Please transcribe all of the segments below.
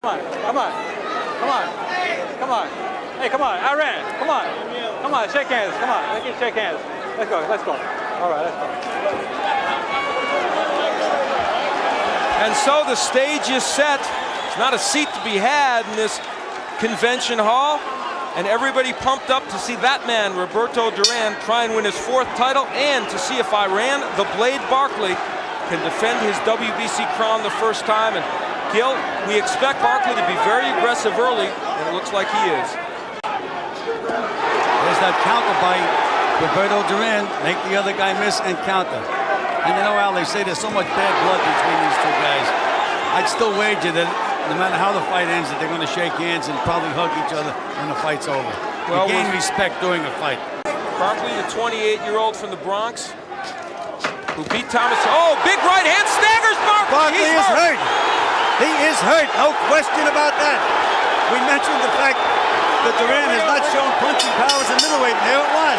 Come on, come on, come on, come on. Hey, come on, Iran, come on. Come on, shake hands, come on, let's shake hands. Let's go, let's go. All right, let's go. And so the stage is set. There's not a seat to be had in this convention hall. And everybody pumped up to see that man, Roberto Duran, try and win his 4th title and to see if Iran, the Blade Barkley, can defend his WBC crown the first time. And Gil, we expect Barkley to be very aggressive early, and it looks like he is. There's that counter by Roberto Duran. Make the other guy miss and counter. And you know, Al, they say there's so much bad blood between these two guys. I'd still wager that no matter how the fight ends, that they're going to shake hands and probably hug each other when the fight's over. Well, gain respect during a fight. Barkley, the 28-year-old from the Bronx, who beat Thomas. Oh, big right hand, staggers Barkley. Barkley is hurt. He is hurt, no question about that. We mentioned the fact that Duran has not shown punching powers in middleweight, and there it was.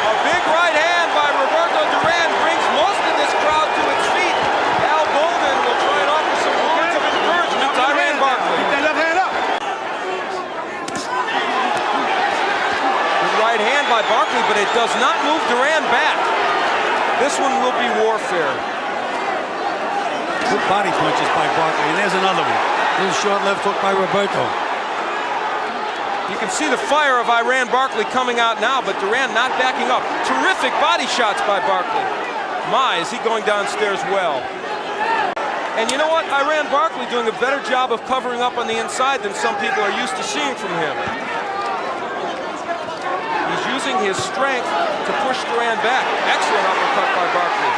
A big right hand by Roberto Duran brings most of this crowd to its feet. Al Bowman will try and offer some words of encouragement to Iran Barkley. Keep that left hand up. Good right hand by Barkley, but it does not move Duran back. This one will be warfare. Good body punches by Barkley, and there's another one. Little short left hook by Roberto. You can see the fire of Iran Barkley coming out now, but Duran not backing up. Terrific body shots by Barkley. My, is he going downstairs well. And you know what? Iran Barkley doing a better job of covering up on the inside than some people are used to seeing from him. He's using his strength to push Duran back. Excellent uppercut by Barkley.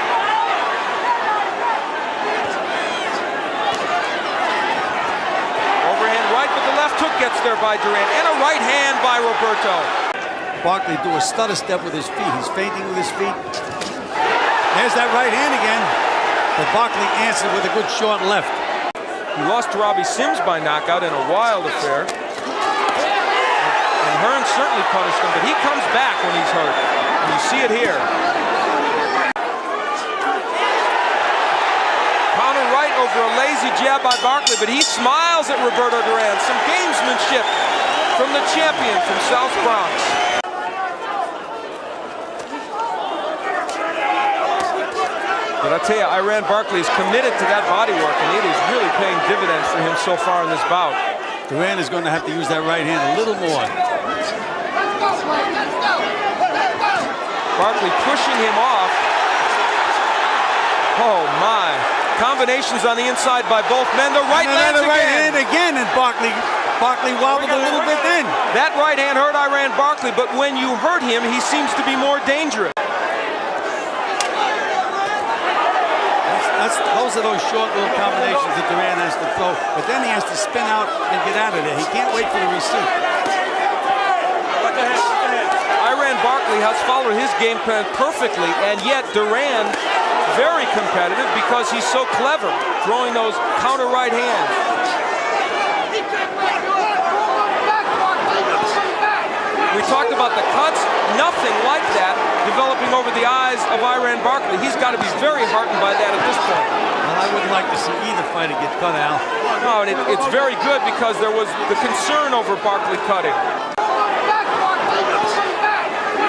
Overhand right, but the left hook gets there by Duran. And a right hand by Roberto. Barkley do a stutter step with his feet. He's feinting with his feet. There's that right hand again. But Barkley answered with a good short left. He lost to Robbie Sims by knockout in a wild affair. And Hearn certainly punished him, but he comes back when he's hurt. And you see it here. Counter right over a lazy jab by Barkley, but he smiles at Roberto Duran. Some gamesmanship from the champion from South Bronx. But I'll tell you, Iran Barkley is committed to that body work, and it is really paying dividends for him so far in this bout. Duran is going to have to use that right hand a little more. Barkley pushing him off. Oh, my. Combinations on the inside by both men. The right lands right hand again, and Barkley wobbled a little bit then. That right hand hurt Iran Barkley, but when you hurt him, he seems to be more dangerous. Those are those short little combinations that Duran has to throw, but then he has to spin out and get out of there. He can't wait for the receipt. Iran Barkley has followed his game plan perfectly, and yet Duran very competitive because he's so clever throwing those counter right hands. We talked about the cuts, nothing like that developing over the eyes of Iran Barkley. He's got to be very heartened by that at this point. Well, I wouldn't like to see either fighter get cut, Al. No, and it's very good because there was the concern over Barkley cutting.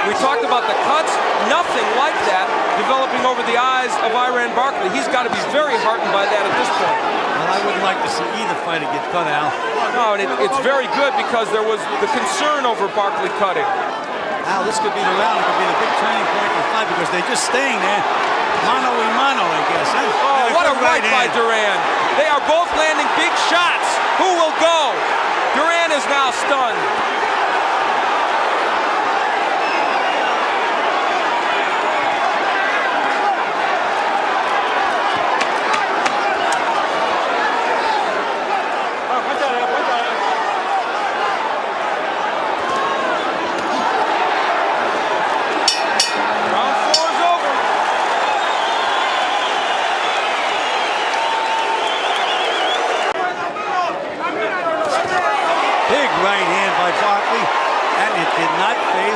We talked about the cuts, nothing like that developing over the eyes of Iran Barkley. He's got to be very heartened by that at this point. Well, I wouldn't like to see either fighter get cut, Al. No, and it's very good because there was the concern over Barkley cutting. Al, this could be the round. It could be the big turning point in the fight because they're just staying there. Mano a mano, I guess. Huh? Oh, what a right by Duran. They are both landing big shots. Who will go? Duran is now stunned.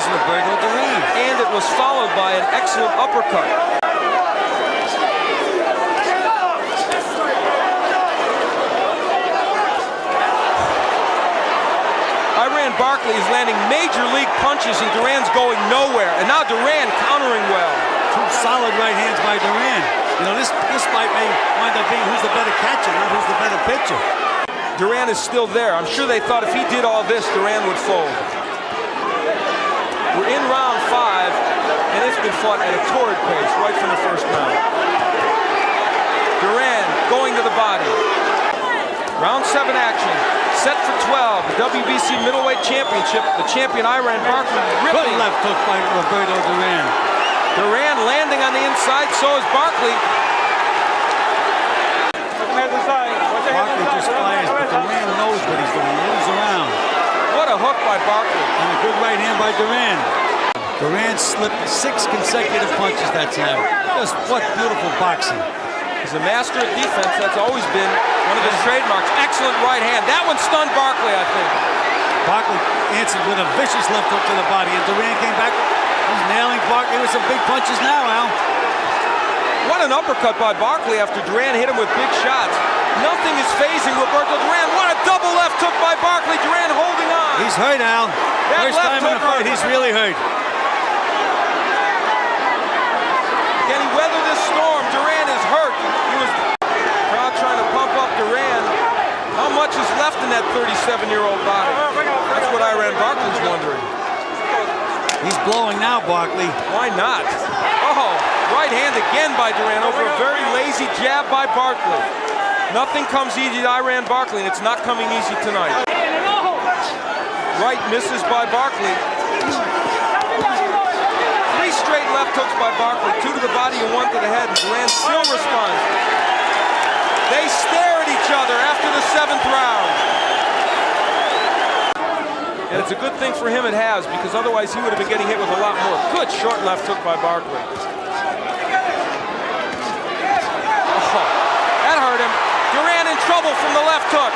Roberto Duran. And it was followed by an excellent uppercut. Barkley is landing major league punches and Duran's going nowhere. And now Duran countering well. Two solid right hands by Duran. You know, this fight may wind up being who's the better catcher, not who's the better pitcher. Duran is still there. I'm sure they thought if he did all this, Duran would fold. We're in round 5, and it's been fought at a torrid pace right from the first round. Duran going to the body. Round 7 action. Set for 12. The WBC Middleweight Championship. The champion Iran Barkley ripping. Good left hook by Roberto Duran. Duran landing on the inside, so is Barkley. Barkley just fires, but Duran knows what he's doing. He moves around. What a hook by Barkley. And a good right hand by Duran. Duran slipped 6 consecutive punches that time. Just what beautiful boxing. He's a master at defense. That's always been one of his trademarks. Excellent right hand. That one stunned Barkley, I think. Barkley answered with a vicious left hook to the body, and Duran came back. He's nailing Barkley with some big punches now, Al. What an uppercut by Barkley after Duran hit him with big shots. Nothing is phasing Roberto Duran. What a double left hook by Barkley. Duran holding on. He's hurt, Al. First time in a fight, he's really hurt. Can he weather this storm? Duran is hurt. He was crowd trying to pump up Duran. How much is left in that 37-year-old body? That's what Iran Barkley's wondering. He's blowing now, Barkley. Why not? Oh, right hand again by Duran over a very lazy jab by Barkley. Nothing comes easy to Iran Barkley, and it's not coming easy tonight. Right misses by Barkley. 3 straight left hooks by Barkley, 2 to the body and 1 to the head, and Duran still responds. They stare at each other after the 7th round. And it's a good thing for him it has, because otherwise he would have been getting hit with a lot more. Good short left hook by Barkley. Oh, that hurt him. Duran in trouble from the left hook.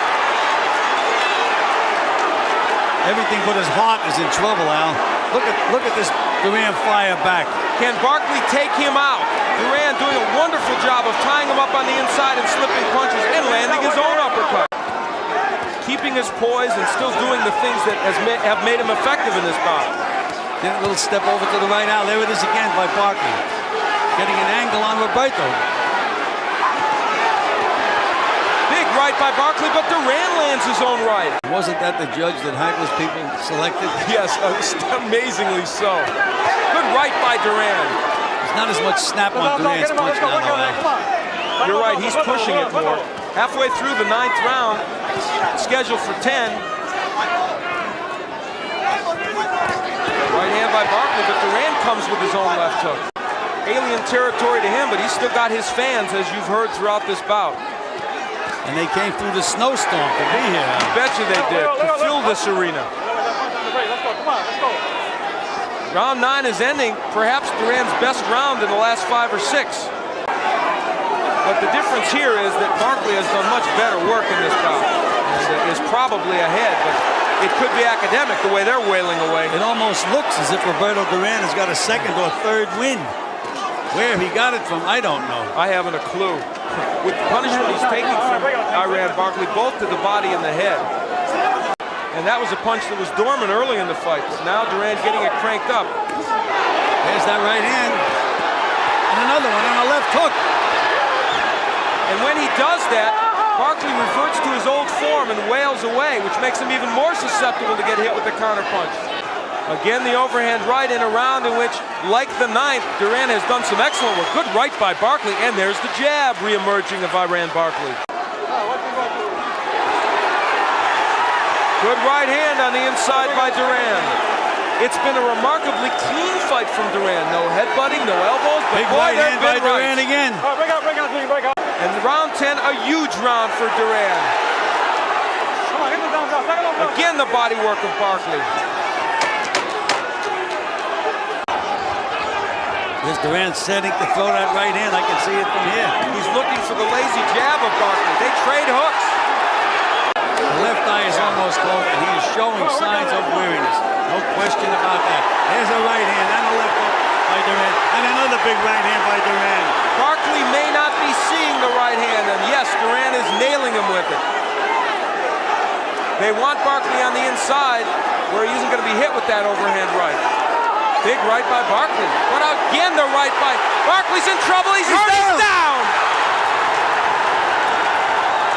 Everything but his heart is in trouble, Al. Look at this Duran fire back. Can Barkley take him out? Duran doing a wonderful job of tying him up on the inside and slipping punches and landing his own uppercut. Keeping his poise and still doing the things that have made him effective in this bout. Then a little step over to the right now. There it is again by Barkley. Getting an angle on Roberto. Big right by Barkley, but Duran lands his own right. Wasn't that the judge that Hagler's people selected? Yes, amazingly so. Good right by Duran. There's not as much snap on Duran's punch now, though, Al. You're right, he's pushing it more. Halfway through the 9th round, scheduled for 10. Right hand by Barkley, but Duran comes with his own left hook. Alien territory to him, but he's still got his fans, as you've heard throughout this bout. And they came through the snowstorm to be here. I bet you they did, to fill this arena. Round 9 is ending, perhaps Duran's best round in the last 5 or 6. But the difference here is that Barkley has done much better work in this bout and is probably ahead, but it could be academic the way they're wailing away. It almost looks as if Roberto Duran has got a 2nd or 3rd win. Where he got it from, I don't know. I haven't a clue. With the punishment he's taking from Iran Barkley, both to the body and the head. And that was a punch that was dormant early in the fight, but now Duran getting it cranked up. There's that right hand. And another one on a left hook. And when he does that, Barkley reverts to his old form and wails away, which makes him even more susceptible to get hit with the counterpunch. Again, the overhand right in a round in which, like the 9th, Duran has done some excellent work. Good right by Barkley, and there's the jab re-emerging of Iran Barkley. Good right hand on the inside by Duran. It's been a remarkably clean fight from Duran. No headbutting, no elbows, but big boy, right hand by Duran again. And round 10, a huge round for Duran. Again, the body work of Barkley. There's Duran setting to throw that right hand. I can see it from here. He's looking for the lazy jab of Barkley. They trade hooks. The left eye is almost closed, and he is showing signs of weariness. No question about that. There's a right hand and a left hook by Duran, and another big right hand by Duran. Barkley may not be seeing the right hand, and yes, Duran is nailing him with it. They want Barkley on the inside. where he isn't going to be hit with that overhand right. Big right by Barkley. But again, the right by Barkley's in trouble. He's hurt. He's down.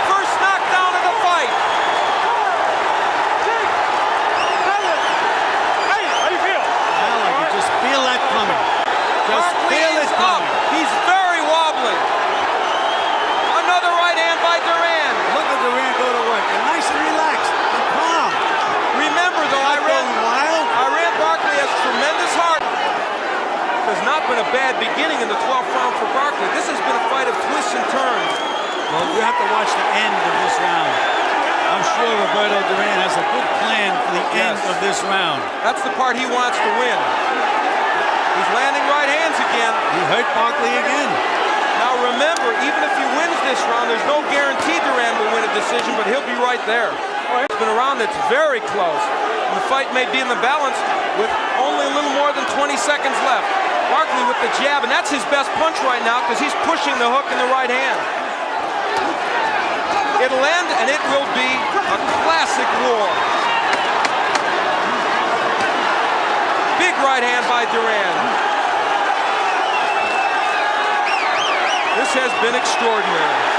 First knockdown of the fight. Hey, how you feel? Well, I can just feel that coming. Just Barkley feel it is up. coming. He's very wobbly. Another right hand by Duran. Look at Duran go to work. And nice and relaxed and calm. Remember though, Not going wild. Iran Barkley has tremendous heart. Has not been a bad beginning in the 12th round for Barkley. This has been a fight of twists and turns. Well, you have to watch the end of this round. I'm sure Roberto Duran has a good plan for the end of this round. That's the part he wants to win. He's landing right hands again. He hurt Barkley again. Now remember, even if he wins this round, there's no guarantee Duran will win a decision, but he'll be right there. It's been a round that's very close. And the fight may be in the balance with only a little more than 20 seconds left. Barkley with the jab, and that's his best punch right now because he's pushing the hook in the right hand. It'll end, and it will be a classic war. Big right hand by Duran. This has been extraordinary.